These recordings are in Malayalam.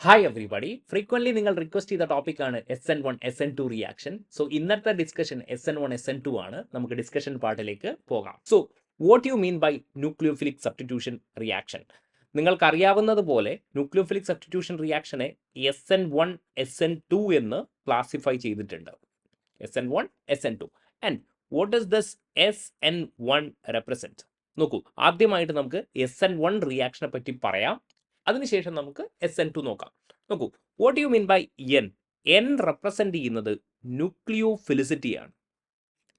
ഹായ് എവ്രിബഡി ഫ്രീക്വൻലി നിങ്ങൾ റിക്വസ്റ്റ് ചെയ്ത ടോപ്പിക്കാണ് SN1 SN2 റിയാക്ഷൻ. സോ ഇന്നത്തെ ഡിസ്കഷൻ SN1 SN2 ആണ്. നമുക്ക് ഡിസ്കഷൻ പാർട്ടിലേക്ക് പോകാം. So what you mean by nucleophilic substitution reaction? നിങ്ങൾക്കറിയാവുന്നതുപോലെ ന്യൂക്ലിയോഫിലിക് സബ്സ്റ്റിറ്റ്യൂഷൻ റിയാക്ഷനെ SN1 SN2 എന്ന് ക്ലാസിഫൈ ചെയ്തിട്ടുണ്ട്. SN1 SN2 and what does this SN1 represent? നോക്കൂ, ആദ്യമായിട്ട് നമുക്ക് SN1 റിയാക്ഷനെ പറ്റി പറയാം. അതിനുശേഷം നമുക്ക് SN2 നോക്കാം. നോക്കൂ, what you mean by N represent ചെയ്യുന്നത് ന്യൂക്ലിയോഫിലിസിറ്റി ആണ്.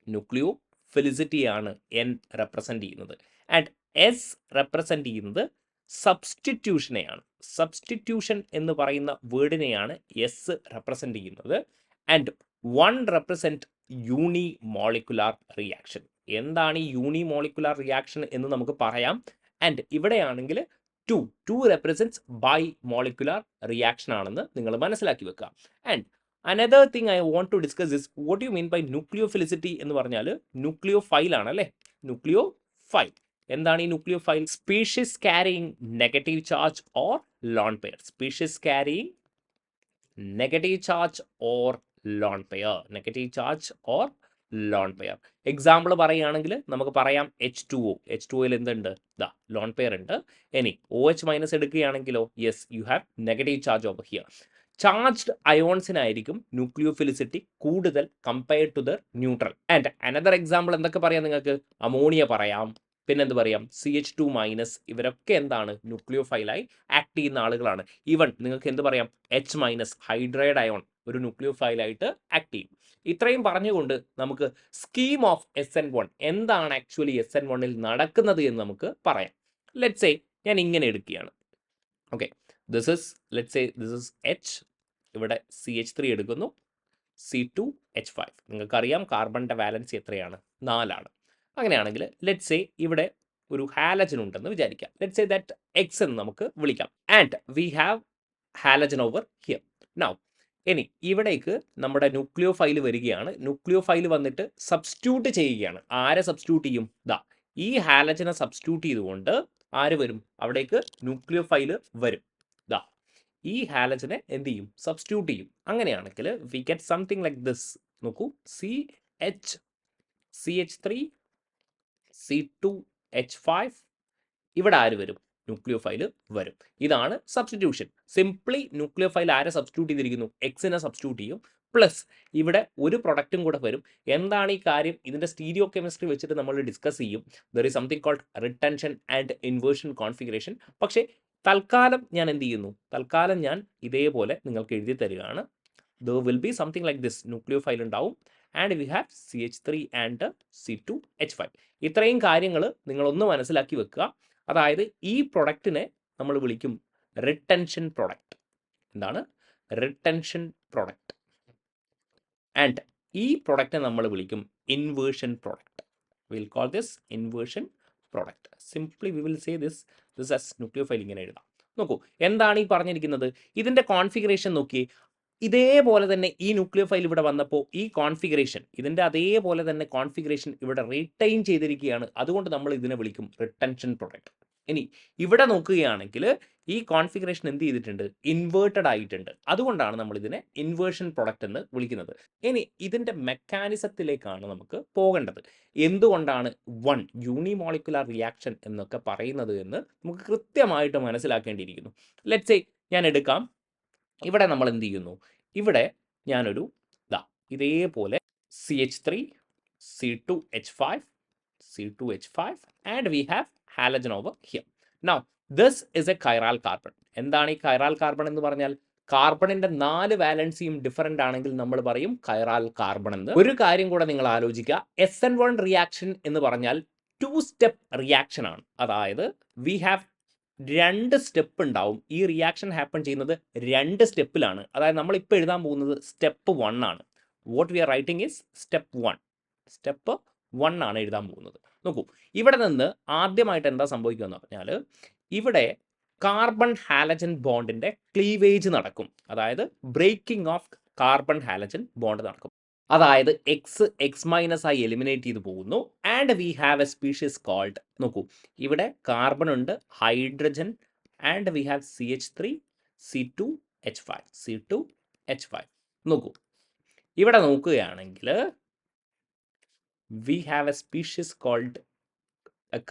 ന്യൂക്ലിയോഫിലിസിറ്റി ആണ് എൻ റെപ്രസെന്റ് ചെയ്യുന്നത്. ആൻഡ് എസ് റെപ്രസെന്റ് ചെയ്യുന്നത് സബ്സ്റ്റിറ്റ്യൂഷനെയാണ്. സബ്സ്റ്റിറ്റ്യൂഷൻ എന്ന് പറയുന്ന വേർഡിനെയാണ് എസ് റെപ്രസെന്റ് ചെയ്യുന്നത്. And 1 represent unimolecular reaction. എന്താണ് ഈ യൂണി മോളിക്കുലാർ റിയാക്ഷൻ എന്ന് നമുക്ക് പറയാം. ആൻഡ് ഇവിടെയാണെങ്കിൽ 2 represents ബൈ മോളിക്കുലാർ റിയാക്ഷൻ ആണെന്ന് നിങ്ങൾ മനസ്സിലാക്കി വെക്കുക. And another thing I want to discuss is what you mean by nucleophilicity എന്ന് പറഞ്ഞാൽ ന്യൂക്ലിയോഫൈൽ ആണ് അല്ലേ. ന്യൂക്ലിയോഫൈൽ എന്താണ് ഈ nucleophile? Species carrying negative charge or lone pair. Species carrying negative charge or lone pair. Negative charge or lone pair. Example പറയുകയാണെങ്കിൽ നമുക്ക് പറയാം H2O. H2Oയിൽ എന്തുണ്ട്? ദാ ലോൺ പെയർ ഉണ്ട്. ഇനി OH മൈനസ് എടുക്കുകയാണെങ്കിലോ, yes, you have negative charge over here. Charged അയോൺസിനായിരിക്കും ന്യൂക്ലിയോഫിലിസിറ്റി കൂടുതൽ compared to the neutral. And another example എന്തൊക്കെ പറയാം നിങ്ങൾക്ക്? അമോണിയ പറയാം, പിന്നെ എന്ത് പറയാം? CH2 minus. ഇവരൊക്കെ എന്താണ്? ന്യൂക്ലിയോഫൈലായി ആക്ട് ചെയ്യുന്ന ആളുകളാണ്. ഈവൻ നിങ്ങൾക്ക് എന്ത് പറയാം? H മൈനസ് ഹൈഡ്രൈഡ് അയോൺ ഒരു ന്യൂക്ലിയോഫൈലായിട്ട് ആക്ട് ചെയ്യും. ഇത്രയും പറഞ്ഞുകൊണ്ട് നമുക്ക് സ്കീം ഓഫ് SN1 എന്താണ് ആക്ച്വലി SN1ൽ നടക്കുന്നത് എന്ന് നമുക്ക് പറയാം. ലെറ്റ്സ് സേ ഞാൻ ഇങ്ങനെ എടുക്കുകയാണ്. ഓക്കെ, ദിസ് ഇസ് H, ഇവിടെ CH3 എടുക്കുന്നു, C2H5. നിങ്ങൾക്കറിയാം കാർബണിൻ്റെ വാലൻസി എത്രയാണ്? 4 ആണ്. അങ്ങനെയാണെങ്കിൽ ലെറ്റ്സ് സേ ഇവിടെ ഒരു ഹാലജൻ ഉണ്ടെന്ന് വിചാരിക്കാം. ലെറ്റ്സ് സേ ദാറ്റ് X എന്ന് നമുക്ക് വിളിക്കാം. And we have halogen over here. Now ഇനി ഇവിടേക്ക് നമ്മുടെ ന്യൂക്ലിയോഫൈൽ വരികയാണ്. ന്യൂക്ലിയോഫൈൽ വന്നിട്ട് സബ്സ്റ്റിറ്റ്യൂട്ട് ചെയ്യുകയാണ്. ആരെ സബ്സ്റ്റിറ്റ്യൂട്ട് ചെയ്യും? ദാ ഈ ഹാലജനെ സബ്സ്റ്റിറ്റ്യൂട്ട് ചെയ്തുകൊണ്ട് ആര് വരും? അവിടേക്ക് ന്യൂക്ലിയോഫൈൽ വരും. ദാ ഈ ഹാലജനെ എന്ത് ചെയ്യും? സബ്സ്റ്റിറ്റ്യൂട്ട് ചെയ്യും. അങ്ങനെയാണെങ്കിൽ we get something like this. നോക്കൂ, CH3 C2H5. ഇവിടെ ആര് വരും? ന്യൂക്ലിയോഫൈൽ വരും. ഇതാണ് സബ്സ്റ്റിറ്റ്യൂഷൻ. സിംപ്ലി ന്യൂക്ലിയോഫൈൽ ആരെ സബ്സ്റ്റിറ്റ്യൂട്ട് ചെയ്തിരിക്കുന്നു? എക്സിനെ സബ്സ്റ്റിറ്റ്യൂട്ട് ചെയ്യും. പ്ലസ് ഇവിടെ ഒരു പ്രൊഡക്റ്റും കൂടെ വരും. എന്താണ് ഈ കാര്യം? ഇതിൻ്റെ സ്റ്റീരിയോ കെമിസ്ട്രി വെച്ചിട്ട് നമ്മൾ ഡിസ്കസ് ചെയ്യും. There is something called retention and inversion configuration. പക്ഷേ തൽക്കാലം ഞാൻ എന്ത് ചെയ്യുന്നു? തൽക്കാലം ഞാൻ ഇതേപോലെ നിങ്ങൾക്ക് എഴുതി തരികയാണ്. There will be something like this. Nucleophile ഉണ്ടാവും. And we have CH3 and C2H5. ഇത്രയും കാര്യങ്ങൾ നിങ്ങളൊന്ന് മനസ്സിലാക്കി വെക്കുക. അതായത് ഈ പ്രൊഡക്റ്റിനെ നമ്മൾ വിളിക്കും റിട്ടൻഷൻ പ്രൊഡക്റ്റ്. എന്താണ്? Retention product. ആൻഡ് ഈ പ്രൊഡക്റ്റിനെ നമ്മൾ വിളിക്കും inversion product. Will call this inversion product. Simply we will say this as nucleophile. ഇങ്ങനെ എഴുതാം. നോക്കൂ, എന്താണ് ഈ പറഞ്ഞിരിക്കുന്നത്? ഇതിൻ്റെ കോൺഫിഗറേഷൻ നോക്കിയേ. ഇതേപോലെ തന്നെ ഈ ന്യൂക്ലിയോഫൈൽ ഇവിടെ വന്നപ്പോൾ ഈ കോൺഫിഗറേഷൻ, ഇതിൻ്റെ അതേപോലെ തന്നെ കോൺഫിഗറേഷൻ ഇവിടെ റിട്ടൈൻ ചെയ്തിരിക്കുകയാണ്. അതുകൊണ്ട് നമ്മൾ ഇതിനെ വിളിക്കും റിട്ടൻഷൻ പ്രൊഡക്റ്റ്. ഇനി ഇവിടെ നോക്കുകയാണെങ്കിൽ ഈ കോൺഫിഗറേഷൻ എന്ത് ചെയ്തിട്ടുണ്ട്? ഇൻവേർട്ടഡ് ആയിട്ടുണ്ട്. അതുകൊണ്ടാണ് നമ്മൾ ഇതിനെ ഇൻവേർഷൻ പ്രൊഡക്റ്റ് എന്ന് വിളിക്കുന്നത്. ഇനി ഇതിൻ്റെ മെക്കാനിസത്തിലേക്കാണ് നമുക്ക് പോകേണ്ടത്. എന്തുകൊണ്ടാണ് 1 യൂണിമോളിക്കുലാർ റിയാക്ഷൻ എന്നൊക്കെ പറയുന്നത് എന്ന് നമുക്ക് കൃത്യമായിട്ട് മനസ്സിലാക്കേണ്ടിയിരിക്കുന്നു. ലെറ്റ്സ് സേ ഞാൻ എടുക്കാം. ഇവിടെ നമ്മൾ എന്ത് ചെയ്യുന്നു? ഇവിടെ ഞാനൊരു ഇതേപോലെ CH3 C2H5 and we have halogen over here. Now this is A കൈറാൽ carbon. എന്താണ് ഈ കൈറാൽ കാർബൺ എന്ന് പറഞ്ഞാൽ? കാർബണിന്റെ 4 വാലൻസിയും ഡിഫറൻ്റ് ആണെങ്കിൽ നമ്മൾ പറയും കൈറാൽ കാർബൺ എന്ന്. ഒരു കാര്യം കൂടെ നിങ്ങൾ ആലോചിക്കുക. SN1 റിയാക്ഷൻ എന്ന് പറഞ്ഞാൽ 2 സ്റ്റെപ്പ് റിയാക്ഷൻ ആണ്. അതായത് വി ഹാവ് 2 സ്റ്റെപ്പ് ഉണ്ടാവും. ഈ റിയാക്ഷൻ ഹാപ്പൺ ചെയ്യുന്നത് 2 സ്റ്റെപ്പിലാണ്. അതായത് നമ്മളിപ്പോൾ എഴുതാൻ പോകുന്നത് സ്റ്റെപ്പ് 1 ആണ്. What we are writing is step 1. Step 1 ആണ് എഴുതാൻ പോകുന്നത്. നോക്കൂ, ഇവിടെ നിന്ന് ആദ്യമായിട്ട് എന്താ സംഭവിക്കുക എന്ന് പറഞ്ഞാൽ ഇവിടെ കാർബൺ ഹാലജൻ ബോണ്ടിൻ്റെ ക്ലീവേജ് നടക്കും. അതായത് breaking of carbon halogen bond നടക്കും. അതായത് എക്സ് മൈനസ് ആയി എലിമിനേറ്റ് ചെയ്ത് പോകുന്നു. And we have a species called, നോക്കൂ, ഇവിടെ കാർബൺ ഉണ്ട്, hydrogen, and we have CH3 C2 H5, C2H5. നോക്കൂ, ഇവിടെ നോക്കുകയാണെങ്കിൽ we have a species called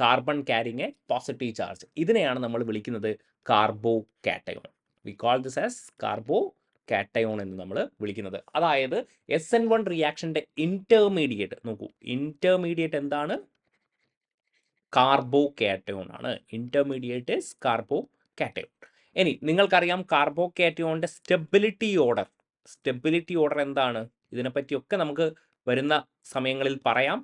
carbon carrying a positive charge. ഇതിനെയാണ് നമ്മൾ വിളിക്കുന്നത് carbocation. We call this as carbocation എന്ന് നമ്മൾ വിളിക്കുന്നത്. അതായത് SN1 റിയാക്ഷൻ്റെ ഇൻറ്റർമീഡിയറ്റ്, നോക്കൂ, ഇൻറ്റർമീഡിയറ്റ് എന്താണ്? കാർബോ കാറ്റയോൺ ആണ്. Intermediate is carbocation. ഇനി നിങ്ങൾക്കറിയാം കാർബോ കാറ്റയോണിൻ്റെ സ്റ്റെബിലിറ്റി ഓർഡർ എന്താണ്? ഇതിനെപ്പറ്റിയൊക്കെ നമുക്ക് വരുന്ന സമയങ്ങളിൽ പറയാം.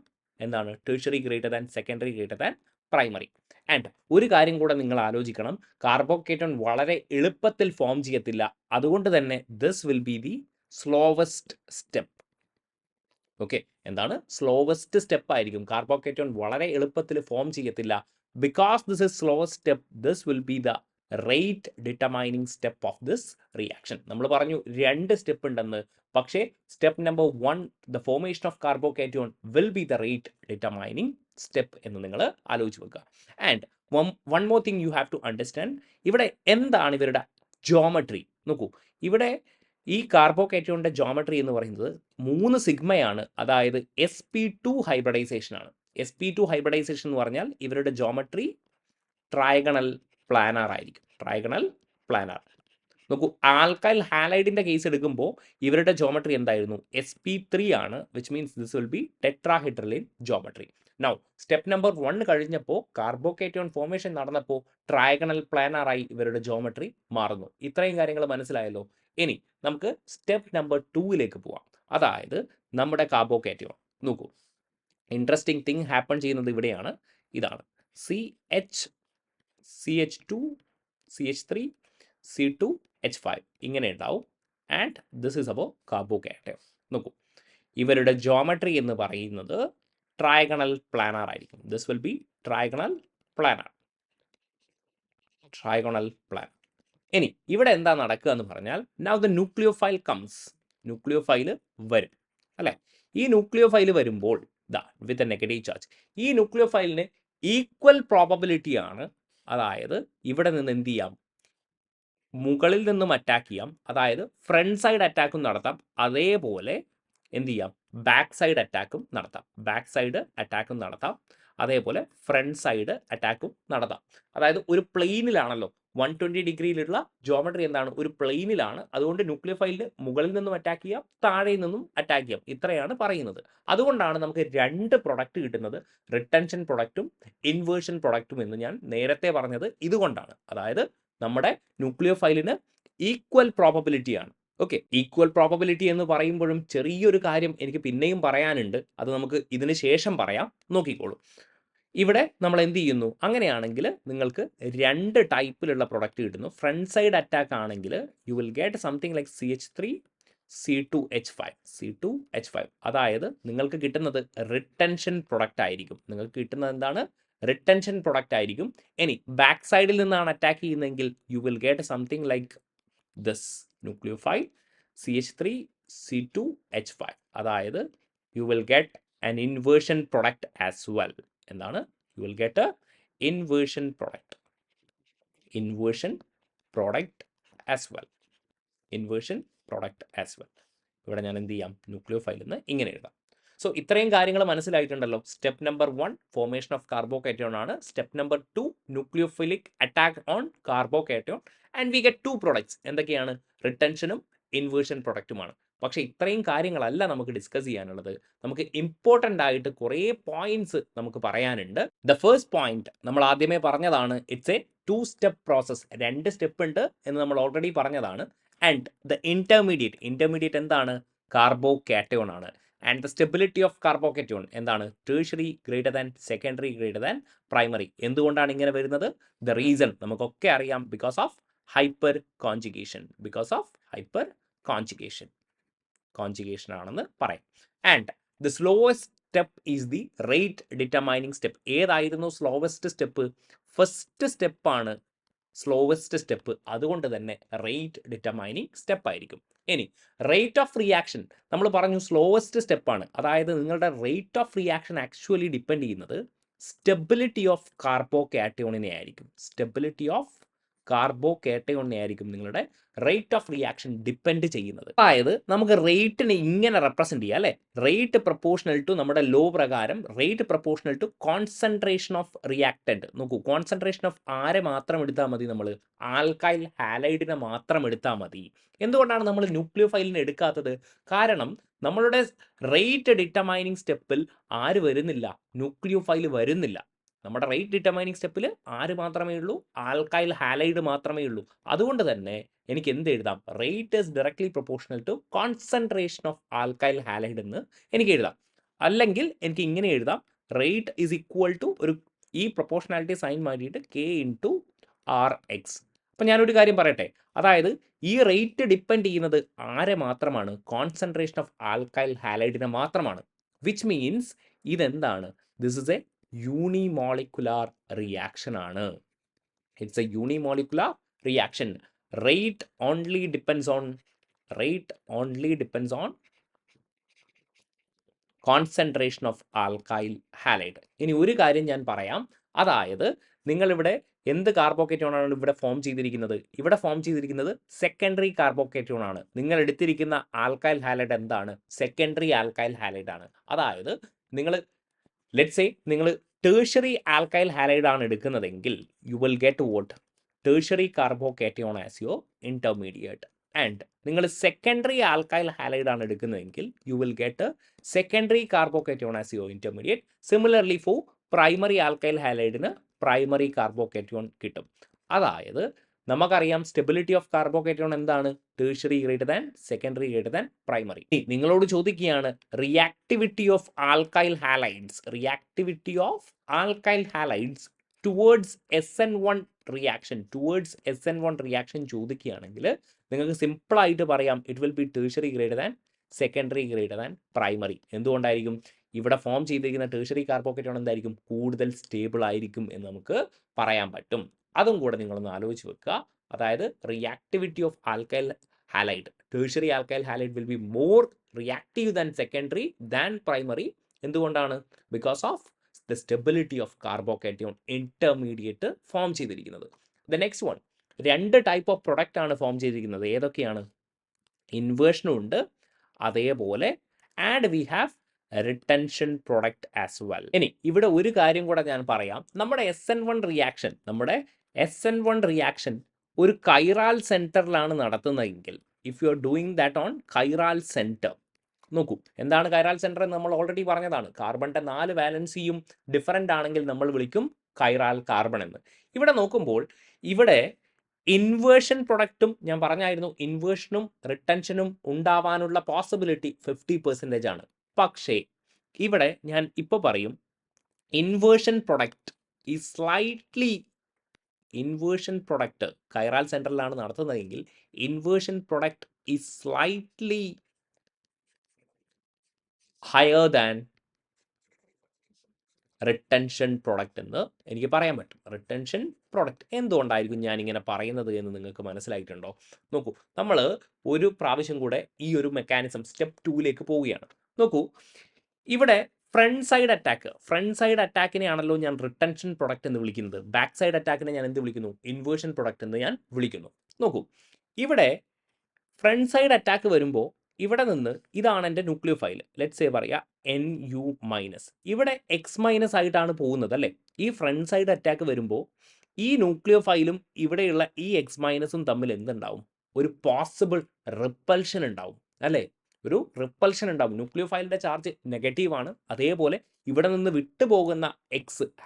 എന്താണ്? Tertiary greater than secondary greater than primary. And ഒരു കാര്യം കൂടെ നിങ്ങൾ ആലോചിക്കണം, കാർബോ കാറ്റയോൺ വളരെ എളുപ്പത്തിൽ ഫോം ചെയ്യത്തില്ല. അതുകൊണ്ട് തന്നെ this will be the slowest step. Okay, എന്താണ്? സ്ലോവസ്റ്റ് സ്റ്റെപ്പ് ആയിരിക്കും. കാർബോ കാറ്റയോൺ വളരെ എളുപ്പത്തിൽ ഫോം ചെയ്യത്തില്ല. Because this is slowest step, this will be the rate determining step of this reaction. നമ്മൾ പറഞ്ഞു 2 സ്റ്റെപ്പ് ഉണ്ടെന്ന്. പക്ഷേ step number 1, the formation of carbocation will be the rate determining step എന്ന് നിങ്ങൾ ആലോചിച്ച് വെക്കുക. And one more thing you have to understand. ഇവിടെ എന്താണ് ഇവരുടെ ജോമെട്രി? നോക്കൂ, ഇവിടെ ഈ കാർബോ കാറ്റയോണിൻ്റെ ജോമെട്രി എന്ന് പറയുന്നത് 3 സിഗ്മയാണ്. അതായത് sp2 ഹൈബ്രിഡൈസേഷൻ ആണ്. sp2 ഹൈബ്രിഡൈസേഷൻ എന്ന് പറഞ്ഞാൽ ഇവരുടെ ജോമെട്രി ട്രയഗണൽ പ്ലാനാർ ആയിരിക്കും. Trigonal planar. നോക്കൂ, ആൽക്കൈൽ ഹാലൈഡിൻ്റെ കേസ് എടുക്കുമ്പോൾ ഇവരുടെ ജോമെട്രി എന്തായിരുന്നു? sp3 ആണ്, which means this will be ടെട്രാഹെഡ്രലിൻ ജോമെട്രി. നൗ സ്റ്റെപ്പ് നമ്പർ 1 കഴിഞ്ഞപ്പോൾ കാർബോ കാറ്റയോൺ ഫോർമേഷൻ നടന്നപ്പോൾ ട്രയഗണൽ പ്ലാനാറായി ഇവരുടെ ജോമെട്രി മാറുന്നു. ഇത്രയും കാര്യങ്ങൾ മനസ്സിലായല്ലോ. ഇനി നമുക്ക് സ്റ്റെപ്പ് നമ്പർ 2ലേക്ക് പോവാം. അതായത് നമ്മുടെ കാർബോ കാറ്റയോൺ. നോക്കൂ, ഇൻട്രസ്റ്റിംഗ് തിങ് ഹാപ്പൺ ചെയ്യുന്നത് ഇവിടെയാണ്. ഇതാണ് CH2, CH3, C2H5 ഇങ്ങനെ ഉണ്ടാവും. And this is about carbo cation. നോക്കൂ, ഇവരുടെ ജോമെട്രി എന്ന് പറയുന്നത് ട്രയഗണൽ പ്ലാനാർ ആയിരിക്കും. This will B trigonal planar. ഇനി ഇവിടെ എന്താ നടക്കുക എന്ന് പറഞ്ഞാൽ, now the nucleophile comes. Nucleophile വരും അല്ലേ? ഈ ന്യൂക്ലിയോഫൈൽ വരുമ്പോൾ വിത്ത് എ നെഗറ്റീവ് ചാർജ്. ഈ ന്യൂക്ലിയോഫൈലിന് ഈക്വൽ പ്രോബബിലിറ്റി ആണ്. അതായത് ഇവിടെ നിന്ന് എന്ത് ചെയ്യാം? മുകളിൽ നിന്നും അറ്റാക്ക് ചെയ്യാം. അതായത് ഫ്രണ്ട് സൈഡ് അറ്റാക്കും നടത്താം. അതേപോലെ എന്ത് ചെയ്യാം? ബാക്ക് സൈഡ് അറ്റാക്കും നടത്താം. അതേപോലെ ഫ്രണ്ട് സൈഡ് അറ്റാക്കും നടത്താം. അതായത് ഒരു പ്ലെയിനിലാണല്ലോ, 120 ഡിഗ്രിയിലുള്ള ജോമെട്രി എന്താണ്? ഒരു പ്ലെയിനിലാണ്. അതുകൊണ്ട് ന്യൂക്ലിയോഫൈലിന് മുകളിൽ നിന്നും അറ്റാക്ക് ചെയ്യാം, താഴെ നിന്നും അറ്റാക്ക് ചെയ്യാം. ഇത്രയാണ് പറയുന്നത്. അതുകൊണ്ടാണ് നമുക്ക് 2 പ്രൊഡക്റ്റ് കിട്ടുന്നത്, റിട്ടൻഷൻ പ്രൊഡക്റ്റും ഇൻവേർഷൻ പ്രൊഡക്റ്റും എന്ന് ഞാൻ നേരത്തെ പറഞ്ഞത് ഇതുകൊണ്ടാണ്. അതായത് നമ്മുടെ ന്യൂക്ലിയോഫൈലിന് ഈക്വൽ പ്രോബബിലിറ്റിയാണ്. ഓക്കെ, ഈക്വൽ പ്രോബബിലിറ്റി എന്ന് പറയുമ്പോഴും ചെറിയൊരു കാര്യം എനിക്ക് പിന്നെയും പറയാനുണ്ട്. അത് നമുക്ക് ഇതിന് ശേഷം പറയാം. നോക്കിക്കോളൂ, ഇവിടെ നമ്മൾ എന്ത് ചെയ്യുന്നു? അങ്ങനെയാണെങ്കിൽ നിങ്ങൾക്ക് 2 ടൈപ്പിലുള്ള പ്രൊഡക്റ്റ് കിട്ടുന്നു. ഫ്രണ്ട് സൈഡ് അറ്റാക്ക് ആണെങ്കിൽ U will get something like CH3, C2H5. അതായത് നിങ്ങൾക്ക് കിട്ടുന്നത് റിട്ടൻഷൻ പ്രൊഡക്റ്റ് ആയിരിക്കും. നിങ്ങൾക്ക് കിട്ടുന്നത് എന്താണ്? റിട്ടൻഷൻ പ്രൊഡക്റ്റ് ആയിരിക്കും. ഇനി ബാക്ക് സൈഡിൽ നിന്നാണ് അറ്റാക്ക് ചെയ്യുന്നതെങ്കിൽ you will get something like this nucleophile CH3, C2H5. അതായത് you will get an inversion product as well. എന്താണ്? You will get a inversion product as well. ഇവിടെ ഞാൻ എന്ത് ചെയ്യാം? ന്യൂക്ലിയോഫൈൽ എന്ന് ഇങ്ങനെ എഴുതാം. സോ ഇത്രയും കാര്യങ്ങൾ മനസ്സിലായിട്ടുണ്ടല്ലോ. Step number 1 formation of carbocation ആണ്. Step number 2 nucleophilic attack on carbocation. And we get 2 products. എന്തൊക്കെയാണ്? റിട്ടൻഷനും ഇൻവേർഷൻ പ്രൊഡക്റ്റുമാണ്. പക്ഷേ ഇത്രയും കാര്യങ്ങളല്ല നമുക്ക് ഡിസ്കസ് ചെയ്യാനുള്ളത്. നമുക്ക് ഇമ്പോർട്ടൻ്റ് ആയിട്ട് കുറേ പോയിന്റ്സ് നമുക്ക് പറയാനുണ്ട്. ദ ഫസ്റ്റ് പോയിന്റ് നമ്മൾ ആദ്യമേ പറഞ്ഞതാണ്, it's a 2 step process. 2 step ഉണ്ട് എന്ന് നമ്മൾ ഓൾറെഡി പറഞ്ഞതാണ്. ആൻഡ് ദ ഇന്റർമീഡിയറ്റ് എന്താണ്? കാർബോ കാറ്റയോൺ ആണ്. And the stability of carbocation എന്താണ്? Tertiary greater than secondary greater than primary. എന്തുകൊണ്ടാണ് ഇങ്ങനെ വരുന്നത്? ദ റീസൺ നമുക്കൊക്കെ അറിയാം. ബിക്കോസ് ഓഫ് ഹൈപ്പർ കോൺജുഗേഷൻ ആണെന്ന് പറയാം. And the slowest step is the rate determining step. ഏതായിരുന്നു സ്ലോവസ്റ്റ് സ്റ്റെപ്പ്? ഫസ്റ്റ് സ്റ്റെപ്പാണ് സ്ലോവസ്റ്റ് സ്റ്റെപ്പ്. അതുകൊണ്ട് തന്നെ റേറ്റ് ഡിറ്റർമൈനിങ് സ്റ്റെപ്പ് ആയിരിക്കും. ഇനി റേറ്റ് ഓഫ് റിയാക്ഷൻ നമ്മൾ പറഞ്ഞു സ്ലോവസ്റ്റ് സ്റ്റെപ്പാണ്. അതായത് നിങ്ങളുടെ rate of reaction actually depend ചെയ്യുന്നത് സ്റ്റെബിലിറ്റി ഓഫ് കാർബോ കാറ്റയോണിനെ ആയിരിക്കും. സ്റ്റെബിലിറ്റി ഓഫ് കാർബോകേറ്റയോണിനെ ആയിരിക്കും നിങ്ങളുടെ റേറ്റ് ഓഫ് റിയാക്ഷൻ ഡിപ്പെൻഡ് ചെയ്യുന്നത്. അതായത് നമുക്ക് റേറ്റിനെ ഇങ്ങനെ റെപ്രസെന്റ് ചെയ്യാം അല്ലേ, റേറ്റ് പ്രൊപ്പോർഷണൽ ടു നമ്മുടെ ലോ പ്രകാരം rate proportional to concentration of reactant. നോക്കൂ, കോൺസെൻട്രേഷൻ ഓഫ് ആരെ മാത്രം എടുത്താൽ മതി, നമ്മൾ ആൽക്കൈൽ ഹാലൈഡിനെ മാത്രം എടുത്താൽ മതി. എന്തുകൊണ്ടാണ് നമ്മൾ ന്യൂക്ലിയോഫൈലിനെ എടുക്കാത്തത്? കാരണം നമ്മളുടെ റേറ്റ് ഡിറ്റർമൈനിങ് സ്റ്റെപ്പിൽ ആര് വരുന്നില്ല, ന്യൂക്ലിയോഫൈൽ വരുന്നില്ല. നമ്മുടെ റേറ്റ് ഡിറ്റർമൈനിങ് സ്റ്റെപ്പിൽ ആര് മാത്രമേ ഉള്ളൂ, ആൽക്കൈൽ ഹാലൈഡ് മാത്രമേ ഉള്ളൂ. അതുകൊണ്ട് തന്നെ എനിക്ക് എന്ത് എഴുതാം, rate is directly proportional to concentration of alkyl halide എന്ന് എനിക്ക് എഴുതാം. അല്ലെങ്കിൽ എനിക്ക് ഇങ്ങനെ എഴുതാം, റേറ്റ് ഈസ് ഈക്വൽ ടു ഒരു ഈ പ്രൊപ്പോർഷണാലിറ്റി സൈൻ മാറ്റിയിട്ട് കെ ഇൻറ്റു ആർ എക്സ്. അപ്പം ഞാനൊരു കാര്യം പറയട്ടെ, അതായത് ഈ റേറ്റ് ഡിപ്പെൻഡ് ചെയ്യുന്നത് ആരെ മാത്രമാണ്, കോൺസെൻട്രേഷൻ ഓഫ് ആൽക്കൈൽ ഹാലൈഡിനെ മാത്രമാണ്. വിച്ച് മീൻസ് ഇതെന്താണ്, this is a unimolecular reaction ആണ്. It's a unimolecular reaction. Rate only depends on concentration of alkyl halide. ഇനി ഒരു കാര്യം ഞാൻ പറയാം, അതായത് നിങ്ങളിവിടെ എന്ത് കാർബോക്കേറ്റോണാണ് ഇവിടെ ഫോം ചെയ്തിരിക്കുന്നത്? ഇവിടെ ഫോം ചെയ്തിരിക്കുന്നത് സെക്കൻഡറി കാർബോക്കേറ്റോൺ ആണ്. നിങ്ങൾ എടുത്തിരിക്കുന്ന ആൽക്കൈൽ ഹാലൈഡ് എന്താണ്? സെക്കൻഡറി ആൽക്കൈൽ ഹാലൈഡ് ആണ്. അതായത് നിങ്ങൾ ലെറ്റ്സ് സേ നിങ്ങൾ ടേഴ്ഷറി ആൽക്കൈൽ ഹാലൈഡ് ആണ് എടുക്കുന്നതെങ്കിൽ you will get what, tertiary carbocation as your intermediate. And നിങ്ങൾ സെക്കൻഡറി ആൽക്കൈൽ ഹാലൈഡ് ആണ് എടുക്കുന്നതെങ്കിൽ you will get secondary carbocation as your intermediate. Similarly for primary alkyl ഹാലൈഡിന് പ്രൈമറി കാർബോക്കേറ്റോൺ കിട്ടും. അതായത് നമുക്കറിയാം സ്റ്റെബിലിറ്റി ഓഫ് കാർബോക്കേറ്റോൺ എന്താണ്, tertiary greater than secondary greater than primary. നിങ്ങളോട് ചോദിക്കുകയാണ് reactivity of alkyl halides, towards SN1 reaction ചോദിക്കുകയാണെങ്കിൽ നിങ്ങൾക്ക് സിമ്പിൾ ആയിട്ട് പറയാം, it will be tertiary greater than secondary greater than primary. എന്തുകൊണ്ടായിരിക്കും? ഇവിടെ ഫോം ചെയ്തിരിക്കുന്ന ടേഴ്ഷറി കാർബോക്കേറ്റോൺ എന്തായിരിക്കും, കൂടുതൽ സ്റ്റേബിൾ ആയിരിക്കും എന്ന് നമുക്ക് പറയാൻ പറ്റും. അതും കൂടെ നിങ്ങളൊന്ന് ആലോചിച്ച് വെക്കുക. അതായത് reactivity of alkyl halide, tertiary alkyl halide will be more reactive than secondary than primary. എന്തുകൊണ്ടാണ്? Because of the stability of carbocation intermediate form ചെയ്തിരിക്കുന്നത്. ദ നെക്സ്റ്റ് വൺ, രണ്ട് ടൈപ്പ് ഓഫ് പ്രൊഡക്റ്റ് ആണ് ഫോം ചെയ്തിരിക്കുന്നത്. ഏതൊക്കെയാണ്? ഇൻവേർഷനും ഉണ്ട്, അതേപോലെ and we have retention product as well. ഇനി ഇവിടെ ഒരു കാര്യം കൂടെ ഞാൻ പറയാം, നമ്മുടെ SN1 റിയാക്ഷൻ ഒരു കൈറാൽ സെന്ററിലാണ് നടത്തുന്നതെങ്കിൽ, if you are doing that on chiral centre, നോക്കൂ എന്താണ് കൈറാൽ സെന്റർ എന്ന് നമ്മൾ ഓൾറെഡി പറഞ്ഞതാണ്. കാർബണിന്റെ 4 വാലൻസിയും ഡിഫറൻ്റ് ആണെങ്കിൽ നമ്മൾ വിളിക്കും കൈറാൽ കാർബൺ എന്ന്. ഇവിടെ നോക്കുമ്പോൾ ഇവിടെ ഇൻവേർഷൻ പ്രൊഡക്റ്റും ഞാൻ പറഞ്ഞായിരുന്നു, ഇൻവേർഷനും റിട്ടൻഷനും ഉണ്ടാവാനുള്ള പോസിബിലിറ്റി 50% ആണ്. പക്ഷേ ഇവിടെ ഞാൻ ഇപ്പോൾ പറയും, ഇൻവേർഷൻ പ്രൊഡക്റ്റ് കൈറാൽ സെന്ററിലാണ് നടത്തുന്നതെങ്കിൽ inversion product is slightly higher than retention product എന്ന് എനിക്ക് പറയാൻ പറ്റും. റിട്ടൻഷൻ പ്രൊഡക്റ്റ് എന്തുകൊണ്ടായിരിക്കും ഞാൻ ഇങ്ങനെ പറയുന്നത് എന്ന് നിങ്ങൾക്ക് മനസ്സിലായിട്ടുണ്ടോ? നോക്കൂ, നമ്മൾ ഒരു പ്രാവശ്യം കൂടെ ഈ ഒരു മെക്കാനിസം സ്റ്റെപ്പ് 2ലേക്ക് പോവുകയാണ്. നോക്കൂ, ഇവിടെ ഫ്രണ്ട് സൈഡ് അറ്റാക്കിനെയാണല്ലോ ഞാൻ റിട്ടൻഷൻ പ്രൊഡക്റ്റ് എന്ന് വിളിക്കുന്നത്. ബാക്ക് സൈഡ് അറ്റാക്കിനെ ഞാൻ എന്ത് വിളിക്കുന്നു? ഇൻവേർഷൻ പ്രൊഡക്റ്റ് എന്ന് ഞാൻ വിളിക്കുന്നു. നോക്കൂ, ഇവിടെ ഫ്രണ്ട് സൈഡ് അറ്റാക്ക് വരുമ്പോൾ ഇവിടെ നിന്ന് ഇതാണ് എൻ്റെ ന്യൂക്ലിയോഫൈൽ, ലെറ്റ്സ് സേ പറയാ NU-, ഇവിടെ X- ആയിട്ടാണ് പോകുന്നത് അല്ലേ. ഈ ഫ്രണ്ട് സൈഡ് അറ്റാക്ക് വരുമ്പോൾ ഈ ന്യൂക്ലിയോഫൈലും ഇവിടെയുള്ള ഈ X- തമ്മിൽ എന്തുണ്ടാവും? ഒരു പോസിബിൾ റിപ്പൽഷൻ ഉണ്ടാവും അല്ലേ. ഒരു റിപ്പൽഷൻ ഉണ്ടാവും. ന്യൂക്ലിയോഫൈലിൻ്റെ ചാർജ് നെഗറ്റീവാണ്, അതേപോലെ ഇവിടെ നിന്ന് വിട്ടുപോകുന്ന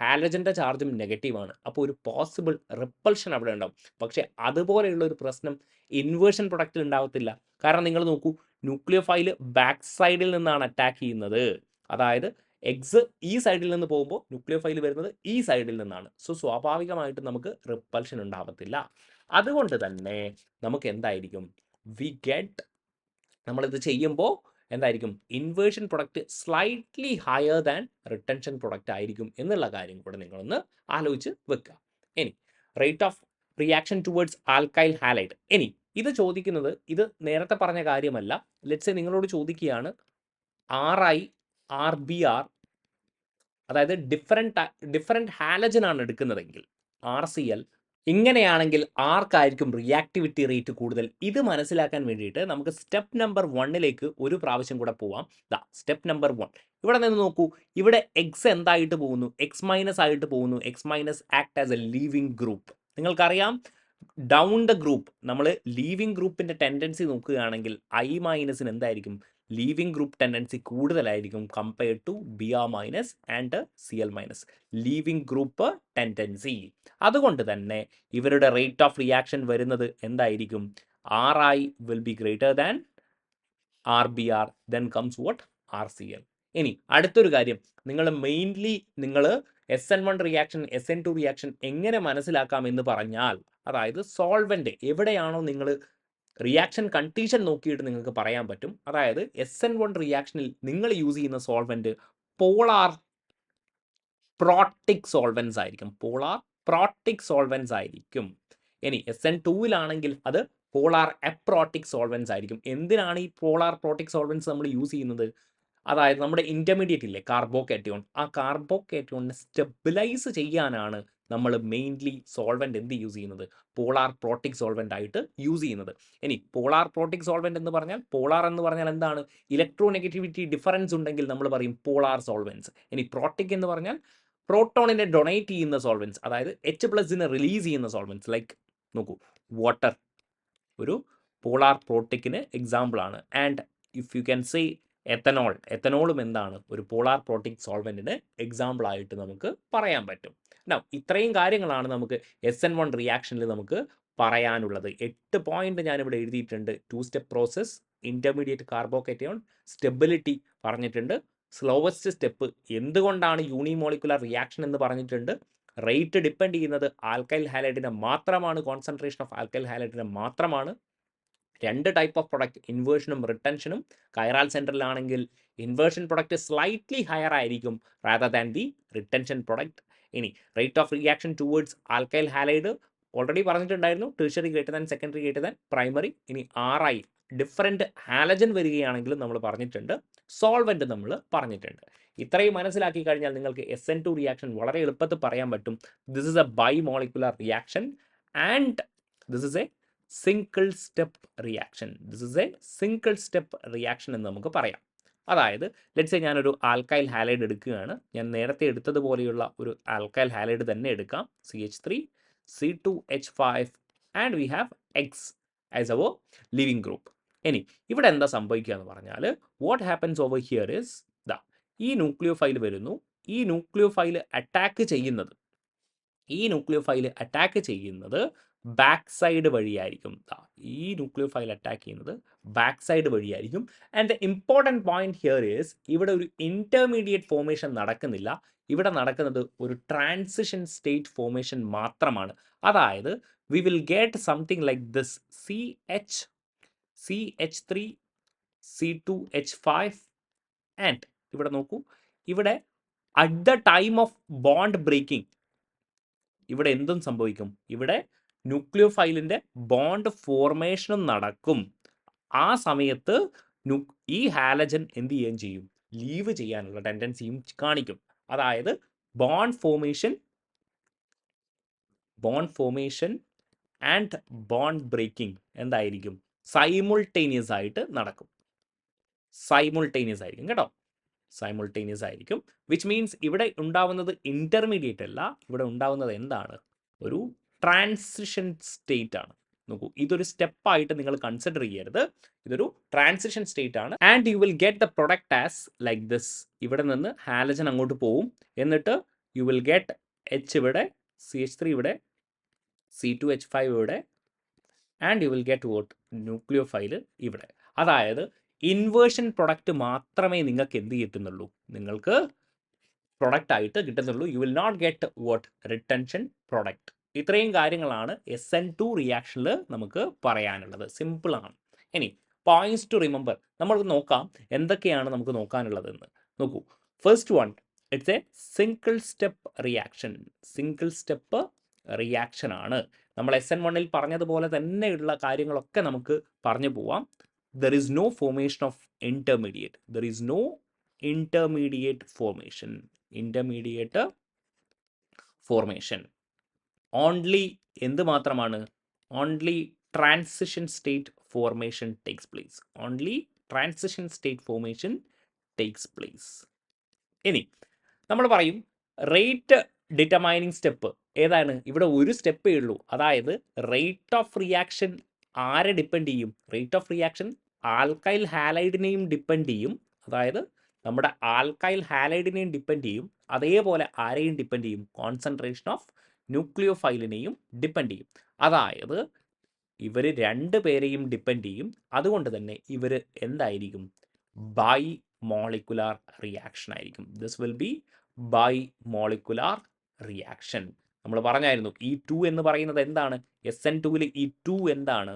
ഹാലജൻ്റെ ചാർജും നെഗറ്റീവാണ്. അപ്പോൾ ഒരു പോസിബിൾ റിപ്പൽഷൻ അവിടെ ഉണ്ടാവും. പക്ഷേ അതുപോലെയുള്ള ഒരു പ്രശ്നം ഇൻവേർഷൻ പ്രൊഡക്റ്റിൽ ഉണ്ടാവത്തില്ല. കാരണം നിങ്ങൾ നോക്കൂ, ന്യൂക്ലിയോഫൈൽ ബാക്ക് സൈഡിൽ നിന്നാണ് അറ്റാക്ക് ചെയ്യുന്നത്. അതായത് എക്സ് ഈ സൈഡിൽ നിന്ന് പോകുമ്പോൾ ന്യൂക്ലിയോഫൈൽ വരുന്നത് ഈ സൈഡിൽ നിന്നാണ്. സോ സ്വാഭാവികമായിട്ടും നമുക്ക് റിപ്പൽഷൻ ഉണ്ടാവത്തില്ല. അതുകൊണ്ട് തന്നെ നമുക്ക് എന്തായിരിക്കും, നമ്മളിത് ചെയ്യുമ്പോൾ എന്തായിരിക്കും, inversion product slightly higher than retention product ആയിരിക്കും എന്നുള്ള കാര്യം കൂടെ നിങ്ങളൊന്ന് ആലോചിച്ച് വെക്കുക. ഇനി rate of reaction towards alkyl halide. ഇനി ഇത് ചോദിക്കുന്നത്, ഇത് നേരത്തെ പറഞ്ഞ കാര്യമല്ല. ലെറ്റ്സ് സേ നിങ്ങളോട് ചോദിക്കുകയാണ് RI RBr, അതായത് ഡിഫറെൻറ്റ് ഹാലജൻ ആണ് എടുക്കുന്നതെങ്കിൽ RCl ഇങ്ങനെയാണെങ്കിൽ ആർക്കായിരിക്കും റിയാക്ടിവിറ്റി റേറ്റ് കൂടുതൽ? ഇത് മനസ്സിലാക്കാൻ വേണ്ടിയിട്ട് നമുക്ക് സ്റ്റെപ്പ് നമ്പർ 1ലേക്ക് ഒരു പ്രാവശ്യം കൂടെ പോവാം. സ്റ്റെപ്പ് നമ്പർ 1 ഇവിടെ നിന്ന് നോക്കൂ. ഇവിടെ എക്സ് എന്തായിട്ട് പോകുന്നു? എക്സ് മൈനസ് ആയിട്ട് പോകുന്നു. X minus act as a leaving group. നിങ്ങൾക്കറിയാം ഡൗൺ ദ ഗ്രൂപ്പ് നമ്മൾ ലീവിംഗ് ഗ്രൂപ്പിന്റെ ടെൻഡൻസി നോക്കുകയാണെങ്കിൽ ഐ മൈനസിന് എന്തായിരിക്കും? ലീവിംഗ് ഗ്രൂപ്പ് ടെൻഡൻസി കൂടുതലായിരിക്കും compared to B R minus and C L minus. Leaving group tendency. അതുകൊണ്ട് തന്നെ ഇവരുടെ റേറ്റ് ഓഫ് റിയാക്ഷൻ വരുന്നത് എന്തായിരിക്കും? R I will be greater than R B R, then comes what? R C L. ഇനി അടുത്തൊരു കാര്യം, നിങ്ങൾ mainly S N one reaction, S N two reaction എങ്ങനെ മനസ്സിലാക്കാം എന്ന് പറഞ്ഞാൽ, അതായത് സോൾവെന്റ് എവിടെയാണോ നിങ്ങൾ റിയാക്ഷൻ കണ്ടീഷൻ നോക്കിയിട്ട് നിങ്ങൾക്ക് പറയാൻ പറ്റും. അതായത് എസ് എൻ വൺ റിയാക്ഷനിൽ നിങ്ങൾ യൂസ് ചെയ്യുന്ന സോൾവെന്റ് പോളാർ പ്രോട്ടിക് സോൾവെൻസ് ആയിരിക്കും. പോളാർ പ്രോട്ടിക് സോൾവെൻസ് ആയിരിക്കും. ഇനി എസ് എൻ ടൂവിലാണെങ്കിൽ അത് പോളാർ എപ്രോട്ടിക് സോൾവെൻസ് ആയിരിക്കും. എന്തിനാണ് ഈ പോളാർ പ്രോട്ടിക് സോൾവെൻസ് നമ്മൾ യൂസ് ചെയ്യുന്നത്? അതായത് നമ്മുടെ ഇന്റർമീഡിയറ്റ് ഇല്ലേ കാർബോകാറ്റയോൺ, ആ കാർബോകാറ്റയോണിനെ സ്റ്റെബിലൈസ് ചെയ്യാനാണ് നമ്മൾ മെയിൻലി സോൾവെന്റ് എന്ത് യൂസ് ചെയ്യുന്നത്? പോളാർ പ്രോട്ടിക് സോൾവെന്റ് ആയിട്ട് യൂസ് ചെയ്യുന്നത്. ഇനി പോളാർ പ്രോട്ടിക് സോൾവെന്റ് എന്ന് പറഞ്ഞാൽ, പോളാർ എന്ന് പറഞ്ഞാൽ എന്താണ്? ഇലക്ട്രോനെഗറ്റിവിറ്റി ഡിഫറൻസ് ഉണ്ടെങ്കിൽ നമ്മൾ പറയും പോളാർ സോൾവെന്റ്സ്. ഇനി പ്രോട്ടിക് എന്ന് പറഞ്ഞാൽ പ്രോട്ടോണിനെ ഡൊണേറ്റ് ചെയ്യുന്ന സോൾവെന്റ്സ്, അതായത് എച്ച് പ്ലസിനെ റിലീസ് ചെയ്യുന്ന സോൾവെന്റ്സ്. ലൈക്ക് നോക്കൂ, വാട്ടർ ഒരു പോളാർ പ്രോട്ടിക്കിന് എക്സാമ്പിൾ ആണ്. And if you can say ethanol, എത്തനോളും എന്താണ്? ഒരു പോളാർ പ്രോട്ടിക് സോൾവെന്റിന് എക്സാമ്പിൾ ആയിട്ട് നമുക്ക് പറയാൻ പറ്റും. ഇത്രയും കാര്യങ്ങളാണ് നമുക്ക് എസ് എൻ വൺ റിയാക്ഷനിൽ നമുക്ക് പറയാനുള്ളത്. 8 പോയിന്റ് ഞാനിവിടെ എഴുതിയിട്ടുണ്ട്. 2 step process, intermediate carbocation, stability പറഞ്ഞിട്ടുണ്ട്, സ്ലോവസ്റ്റ് സ്റ്റെപ്പ് എന്തുകൊണ്ടാണ് യൂണിമോളിക്കുലർ റിയാക്ഷൻ എന്ന് പറഞ്ഞിട്ടുണ്ട്, റേറ്റ് ഡിപ്പെൻഡ് ചെയ്യുന്നത് ആൽക്കൈൽ ഹാലൈഡിനെ മാത്രമാണ്, കോൺസെൻട്രേഷൻ ഓഫ് ആൽക്കൈൽ ഹാലൈഡിനെ മാത്രമാണ്. 2 ടൈപ്പ് ഓഫ് പ്രൊഡക്റ്റ്, ഇൻവേർഷനും റിട്ടൻഷനും. കൈറാൽ സെൻറ്ററിലാണെങ്കിൽ ഇൻവേർഷൻ പ്രൊഡക്റ്റ് സ്ലൈറ്റ്ലി ഹയർ ആയിരിക്കും rather than the retention product. ഇനി rate of reaction towards alkyl halide already പറഞ്ഞിട്ടുണ്ടായിരുന്നു, tertiary greater than secondary greater than primary. ഇനി ആർ ഐ ഡിഫറെൻറ്റ് ഹാലജൻ വരികയാണെങ്കിലും നമ്മൾ പറഞ്ഞിട്ടുണ്ട്, സോൾവെന്റ് നമ്മൾ പറഞ്ഞിട്ടുണ്ട്. ഇത്രയും മനസ്സിലാക്കി കഴിഞ്ഞാൽ നിങ്ങൾക്ക് എസ് എൻ ടു റിയാക്ഷൻ വളരെ എളുപ്പത്തിൽ പറയാൻ പറ്റും. This is a bimolecular reaction and this is a single step reaction. This is a single step reaction എന്ന് നമുക്ക് പറയാം. അതായത് ലെറ്റ്സ് സേ ഞാനൊരു ആൽക്കൈൽ ഹാലൈഡ് എടുക്കുകയാണ്. ഞാൻ നേരത്തെ എടുത്തതുപോലെയുള്ള ഒരു ആൽക്കൈൽ ഹാലൈഡ് തന്നെ എടുക്കാം. CH3 C2H5 and we have X as our leaving group. ഇനി ഇവിടെ എന്താ സംഭവിക്കുക എന്ന് പറഞ്ഞാൽ, what happens over here is ഈ ന്യൂക്ലിയോ ഫൈൽ വരുന്നു. ഈ ന്യൂക്ലിയോ ഫൈൽ അറ്റാക്ക് ചെയ്യുന്നത് ബാക്ക് സൈഡ് വഴിയായിരിക്കും. ഈ ന്യൂക്ലിയോ ഫൈൽ അറ്റാക്ക് ചെയ്യുന്നത് ബാക്ക് സൈഡ് വഴിയായിരിക്കും. And the important point here is, ഇവിടെ ഒരു ഇന്റർമീഡിയറ്റ് ഫോർമേഷൻ നടക്കുന്നില്ല. ഇവിടെ നടക്കുന്നത് ഒരു ട്രാൻസിഷൻ സ്റ്റേറ്റ് ഫോർമേഷൻ മാത്രമാണ്. അതായത് we will get something like this CH3 C2H5 and ഇവിടെ നോക്കൂ, ഇവിടെ at the time of bond breaking ഇവിടെ എന്തും സംഭവിക്കും? ഇവിടെ ന്യൂക്ലിയോ ഫൈലിന്റെ ബോണ്ട് ഫോർമേഷനും നടക്കും. ആ സമയത്ത് ഈ ഹാലജൻ എന്ത് ചെയ്യുകയും ചെയ്യും? ലീവ് ചെയ്യാനുള്ള ടെൻഡൻസിയും കാണിക്കും. അതായത് bond formation and bond breaking എന്തായിരിക്കും? സൈമുൾട്ടേനിയസ് ആയിട്ട് നടക്കും. സൈമുൾട്ടേനിയസ് ആയിരിക്കും കേട്ടോ, സൈമുൾട്ടേനിയസ് ആയിരിക്കും. വിച്ച് മീൻസ് ഇവിടെ ഉണ്ടാവുന്നത് ഇന്റർമീഡിയറ്റ് അല്ല, ഇവിടെ ഉണ്ടാവുന്നത് എന്താണ്? ഒരു ട്രാൻസിഷൻ സ്റ്റേറ്റ് ആണ്. നോക്കൂ, ഇതൊരു സ്റ്റെപ്പായിട്ട് നിങ്ങൾ കൺസിഡർ ചെയ്യരുത്, ഇതൊരു ട്രാൻസിഷൻ സ്റ്റേറ്റ് ആണ്. And you will get the product as like this. ഇവിടെ നിന്ന് ഹാലജൻ അങ്ങോട്ട് പോവും, എന്നിട്ട് യു വിൽ ഗെറ്റ് എച്ച് ഇവിടെ, CH3 ഇവിടെ, C2H5 ഇവിടെ, and you will get what? Nucleophile ഇവിടെ. അതായത് ഇൻവേർഷൻ പ്രൊഡക്റ്റ് മാത്രമേ നിങ്ങൾക്ക് എന്ത് കിട്ടുന്നുള്ളൂ? നിങ്ങൾക്ക് പ്രൊഡക്റ്റ് ആയിട്ട് കിട്ടുന്നുള്ളൂ. You will not get what? Retention product. ഇത്രയും കാര്യങ്ങളാണ് SN2 റിയാക്ഷനിൽ നമുക്ക് പറയാനുള്ളത്. സിമ്പിൾ ആണ്. ഇനി പോയിന്റ്സ് ടു റിമെമ്പർ നമുക്ക് നോക്കാം, എന്തൊക്കെയാണ് നമുക്ക് നോക്കാനുള്ളതെന്ന്. നോക്കൂ, first one, it's A single step reaction. Single step reaction ആണ്. നമ്മൾ SN1 പറഞ്ഞതുപോലെ തന്നെയുള്ള കാര്യങ്ങളൊക്കെ നമുക്ക് പറഞ്ഞു പോവാം. There is no formation of intermediate. There is no intermediate formation. Only എന്ത് മാത്രമാണ്? Only transition state formation takes place. Only transition state formation takes place. ഇനി നമ്മൾ പറയും റേറ്റ് ഡിറ്റർമൈനിങ് സ്റ്റെപ്പ് ഏതാണ്? ഇവിടെ ഒരു സ്റ്റെപ്പേ ഉള്ളൂ. അതായത് റേറ്റ് ഓഫ് റിയാക്ഷൻ ആരെ ഡിപ്പെൻഡ് ചെയ്യും? റേറ്റ് ഓഫ് റിയാക്ഷൻ ആൽക്കൈൽ ഹാലൈഡിനെയും ഡിപ്പെൻഡ് ചെയ്യും. അതായത് നമ്മുടെ ആൽക്കൈൽ ഹാലൈഡിനെയും ഡിപ്പെൻഡ് ചെയ്യും. അതേപോലെ ആരെയും ഡിപ്പെൻഡ് ചെയ്യും? കോൺസെൻട്രേഷൻ ഓഫ് ന്യൂക്ലിയോഫൈലിനെയും ഡിപ്പെൻഡ് ചെയ്യും. അതായത് ഇവർ രണ്ട് പേരെയും ഡിപ്പെൻഡ് ചെയ്യും. അതുകൊണ്ട് തന്നെ ഇവർ എന്തായിരിക്കും? ബൈ മോളിക്കുലാർ റിയാക്ഷൻ ആയിരിക്കും. This will be bimolecular reaction. നമ്മൾ പറഞ്ഞായിരുന്നു ഈ 2 എന്ന് പറയുന്നത് എന്താണ്? SN2ൽ ഈ 2 എന്താണ്?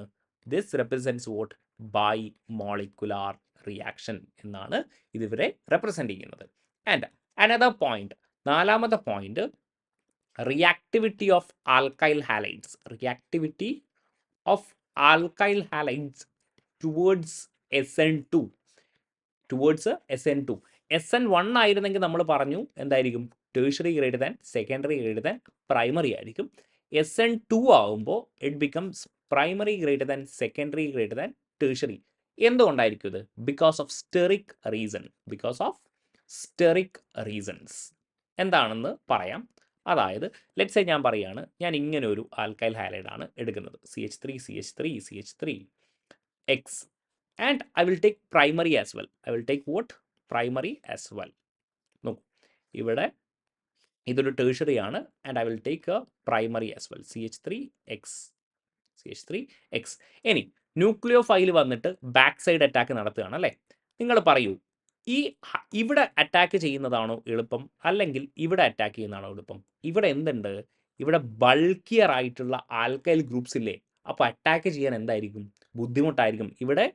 This represents what? Bimolecular reaction എന്നാണ് ഇതിവരെ റെപ്രസെൻ്റ് ചെയ്യുന്നത്. ആൻഡ് അനദർ പോയിന്റ്, നാലാമത്തെ point, reactivity of alkyl halides. Reactivity of alkyl halides towards SN2. Towards SN2. SN1 ആയിരുന്നെങ്കിൽ നമ്മൾ പറഞ്ഞു എന്തായിരിക്കും? Tertiary greater than secondary greater than primary ആയിരിക്കും. SN2 ആകുമ്പോൾ it becomes primary greater than secondary greater than tertiary. എന്തുകൊണ്ടായിരിക്കും ഇത്? Because of steric reason. Because of steric reasons എന്താണെന്ന് പറയാം. അതായത് ലെറ്റ്സ് സേ ഞാൻ പറയുകയാണ്, ഞാൻ ഇങ്ങനെ ഒരു ആൽക്കൈൽ ഹാലൈഡ് ആണ് എടുക്കുന്നത്, CH3 CH3 CH3 X, and I will take primary as well. I will take what? Primary as well. നോക്കൂ, ഇവിടെ ഇതൊരു ടേഴ്സറി ആണ്, and I will take A primary as well, CH3X. ഇനി ന്യൂക്ലിയോഫൈൽ വന്നിട്ട് ബാക്ക് സൈഡ് അറ്റാക്ക് നടത്തുകയാണ് അല്ലേ? നിങ്ങൾ പറയൂ, ഇവിടെ അറ്റാക്ക് ചെയ്യുന്നതാണോ എളുപ്പം, അല്ലെങ്കിൽ ഇവിടെ അറ്റാക്ക് ചെയ്യുന്നതാണോ എളുപ്പം? ഇവിടെ എന്തുണ്ട്? ഇവിടെ ബൾക്കിയർ ആയിട്ടുള്ള ആൽക്കൈൽ ഗ്രൂപ്പ്സ് ഇല്ലേ? അപ്പോൾ അറ്റാക്ക് ചെയ്യാൻ എന്തായിരിക്കും? ബുദ്ധിമുട്ടായിരിക്കും. ഇവിടെ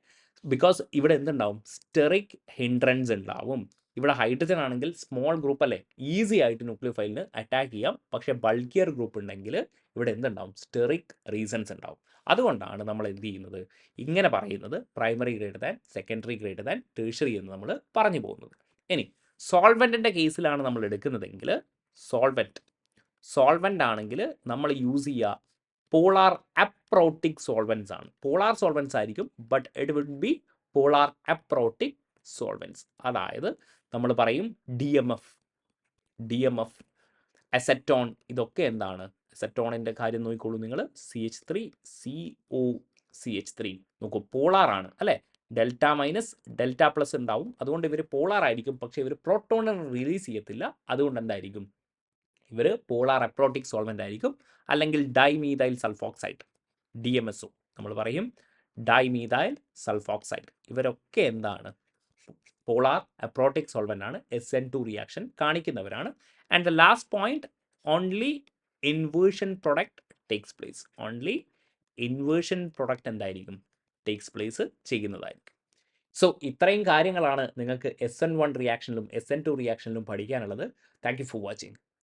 ബിക്കോസ് ഇവിടെ എന്തുണ്ടാവും? സ്റ്റെറിക് ഹിൻഡ്രൻസ് ഉണ്ടാവും. ഇവിടെ ഹൈഡ്രജൻ ആണെങ്കിൽ സ്മോൾ ഗ്രൂപ്പ് അല്ലേ, ഈസി ആയിട്ട് ന്യൂക്ലിയോഫൈലിന് അറ്റാക്ക് ചെയ്യാം. പക്ഷേ ബൾക്കിയർ ഗ്രൂപ്പ് ഉണ്ടെങ്കിൽ ഇവിടെ എന്തുണ്ടാവും? സ്റ്റെറിക് റീസൺസ് ഉണ്ടാവും. അതുകൊണ്ടാണ് നമ്മൾ എന്ത് ചെയ്യുന്നത്? ഇങ്ങനെ പറയുന്നത് primary greater than secondary greater than tertiary എന്ന് നമ്മൾ പറഞ്ഞു പോകുന്നത്. ഇനി സോൾവെൻറ്റിൻ്റെ കേസിലാണ് നമ്മൾ എടുക്കുന്നതെങ്കിൽ, സോൾവെൻ്റ് ആണെങ്കിൽ നമ്മൾ യൂസ് ചെയ്യുക പോളാർ അപ്രോട്ടിക് സോൾവെൻസ് ആണ്. പോളാർ സോൾവെൻസ് ആയിരിക്കും, but it will be polar അപ്രോട്ടിക് solvents. അതായത് നമ്മൾ പറയും DMF, അസറ്റോൺ, ഇതൊക്കെ എന്താണ്? അസറ്റോണിൻ്റെ കാര്യം നോക്കിക്കോളൂ നിങ്ങൾ, CH3COCH3 നോക്കൂ, പോളാർ ആണ് അല്ലേ? ഡെൽറ്റ മൈനസ് ഡെൽറ്റ പ്ലസ് ഉണ്ടാവും. അതുകൊണ്ട് ഇവർ പോളാർ ആയിരിക്കും, പക്ഷേ ഇവർ പ്രോട്ടോണിനെ റിലീസ് ചെയ്യത്തില്ല. അതുകൊണ്ട് എന്തായിരിക്കും? ഇവർ പോളാർ അപ്രോട്ടിക് സോൾവെൻ്റ് ആയിരിക്കും. അല്ലെങ്കിൽ ഡൈമീഥൈൽ സൾഫോക്സൈഡ്, DMSO നമ്മൾ പറയും ഡൈമീഥൈൽ സൾഫോക്സൈഡ്. ഇവരൊക്കെ എന്താണ്? പോളാർ അപ്രോട്ടിക് സോൾവെൻ്റ് ആണ്, SN2 റിയാക്ഷൻ കാണിക്കുന്നവരാണ്. And the last point, only inversion product takes place. Only inversion product എന്തായിരിക്കും? ടേക്സ് പ്ലേസ് ചെയ്യുന്നതായിരിക്കും. സോ ഇത്രയും കാര്യങ്ങളാണ് നിങ്ങൾക്ക് SN1 റിയാക്ഷനിലും SN2 റിയാക്ഷനിലും പഠിക്കാനുള്ളത്. Thank you for watching.